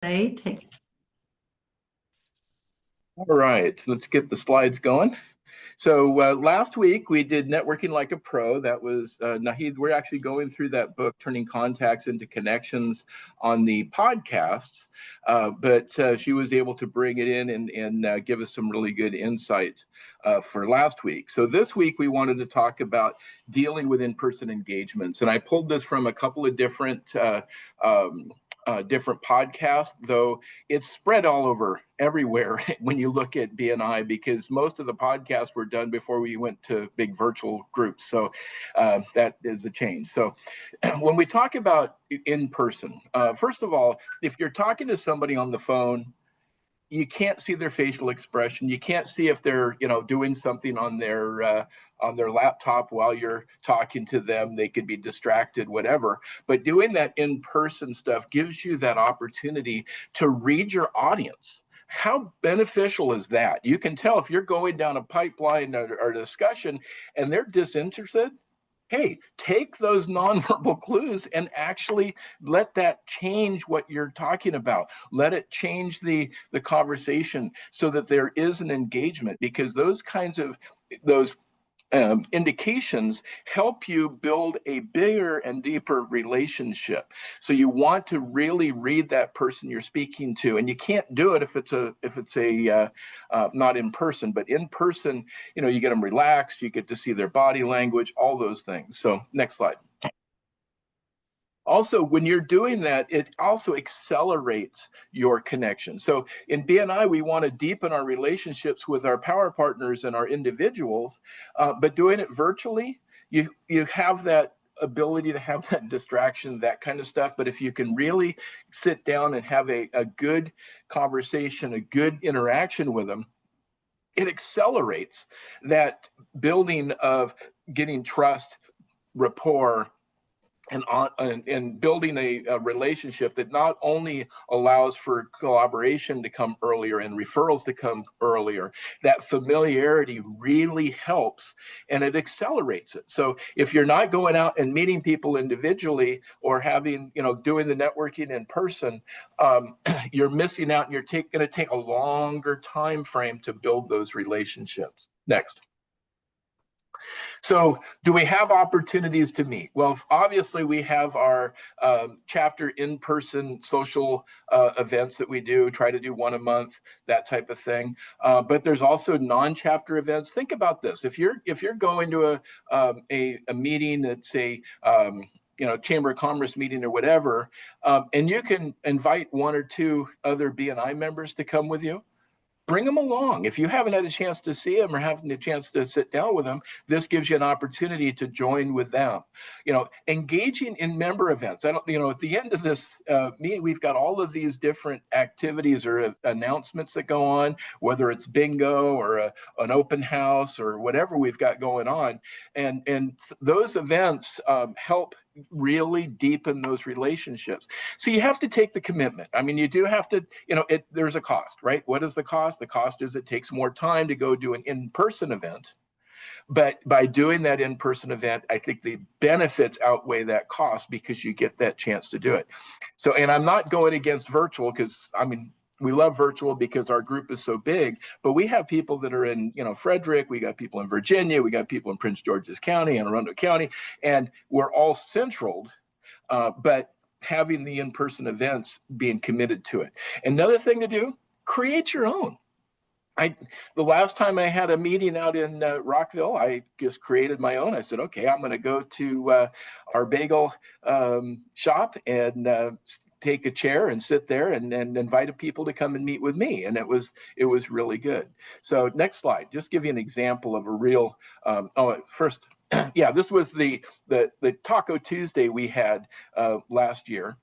Take. All right, let's get the slides going. So last week we did Networking Like a Pro. That was Nahid. We're actually going through that book, Turning Contacts into Connections, on the podcasts. But she was able to bring it in and give us some really good insight for last week. So this week we wanted to talk about dealing with in-person engagements. And I pulled this from a couple of different different podcasts, though it's spread all over everywhere when you look at BNI, because most of the podcasts were done before we went to big virtual groups. So that is a change. So when we talk about in person, first of all, if you're talking to somebody on the phone, you can't see their facial expression. You can't see if they're, doing something on their laptop while you're talking to them. They could be distracted, whatever. But doing that in-person stuff gives you that opportunity to read your audience. How beneficial is that? You can tell if you're going down a pipeline or discussion and they're disinterested. Hey, take those nonverbal clues and actually let that change what you're talking about. Let it change the conversation so that there is an engagement, because those kinds of indications help you build a bigger and deeper relationship. So you want to really read that person you're speaking to, and you can't do it if it's not in person. But in person, you get them relaxed, you get to see their body language, all those things. So next slide. Also, when you're doing that, it also accelerates your connection. So in BNI, we want to deepen our relationships with our power partners and our individuals, but doing it virtually, you have that ability to have that distraction, that kind of stuff. But if you can really sit down and have a good conversation, a good interaction with them, it accelerates that building of getting trust, rapport, and building a relationship that not only allows for collaboration to come earlier and referrals to come earlier. That familiarity really helps, and it accelerates it. So if you're not going out and meeting people individually or having, doing the networking in person, you're missing out, and you're going to take a longer time frame to build those relationships. Next. So do we have opportunities to meet? Well, obviously we have our chapter in-person social events that we do, try to do one a month, that type of thing. But there's also non-chapter events. Think about this. If you're going to a meeting that's a Chamber of Commerce meeting or whatever, and you can invite one or two other BNI members to come with you, bring them along. If you haven't had a chance to see them or haven't a chance to sit down with them, this gives you an opportunity to join with them. Engaging in member events. At the end of this meeting, we've got all of these different activities or announcements that go on, whether it's bingo or an open house or whatever we've got going on. And those events help really deepen those relationships. So you have to take the commitment. I mean, you do have to, there's a cost, right? What is the cost? The cost is it takes more time to go do an in-person event. But by doing that in-person event, I think the benefits outweigh that cost because you get that chance to do it. So, and I'm not going against virtual because, we love virtual because our group is so big, but we have people that are in, Frederick, we got people in Virginia, we got people in Prince George's County, Anne Arundel County, and we're all centraled, but having the in-person events, being committed to it. Another thing to do, create your own. The last time I had a meeting out in Rockville, I just created my own. I said, okay, I'm going to go to our bagel shop and take a chair and sit there and invite people to come and meet with me. And it was really good. So next slide, just give you an example of a real, first, yeah, this was the Taco Tuesday we had last year.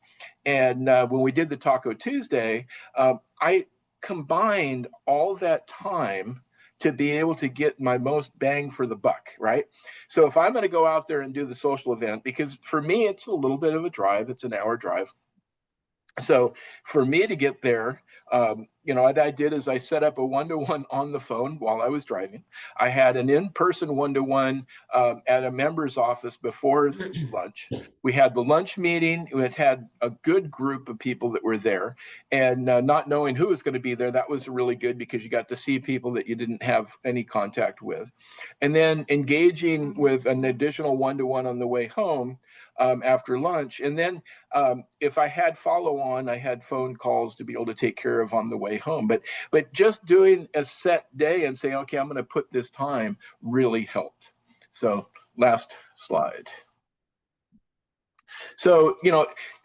And when we did the Taco Tuesday, I combined all that time to be able to get my most bang for the buck, right? So if I'm going to go out there and do the social event, because for me, it's a little bit of a drive, it's an hour drive. So for me to get there, What I did is I set up a one-to-one on the phone while I was driving. I had an in-person one-to-one at a member's office before lunch. We had the lunch meeting. We had a good group of people that were there, and not knowing who was going to be there, that was really good because you got to see people that you didn't have any contact with. And then engaging with an additional one-to-one on the way home after lunch. And then if I had follow on, I had phone calls to be able to take care of on the way home. But just doing a set day and saying, okay, I'm going to put this time really helped. So last slide. So,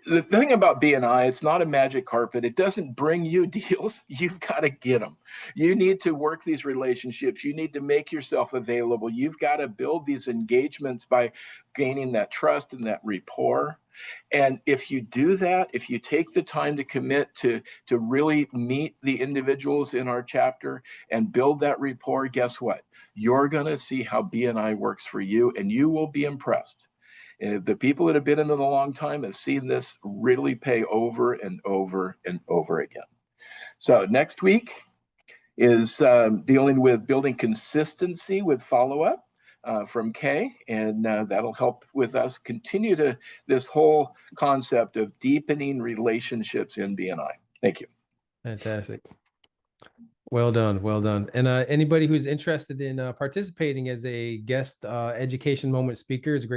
the thing about BNI, it's not a magic carpet. It doesn't bring you deals. You've got to get them. You need to work these relationships. You need to make yourself available. You've got to build these engagements by gaining that trust and that rapport. And if you do that, if you take the time to commit to really meet the individuals in our chapter and build that rapport, guess what? You're going to see how BNI works for you, and you will be impressed. And the people that have been in it a long time have seen this really pay over and over and over again. So next week is dealing with building consistency with follow-up from Kay, and that'll help with us continue to this whole concept of deepening relationships in BNI. Thank you. Fantastic. Well done. Well done. And anybody who's interested in participating as a guest education moment speaker is great.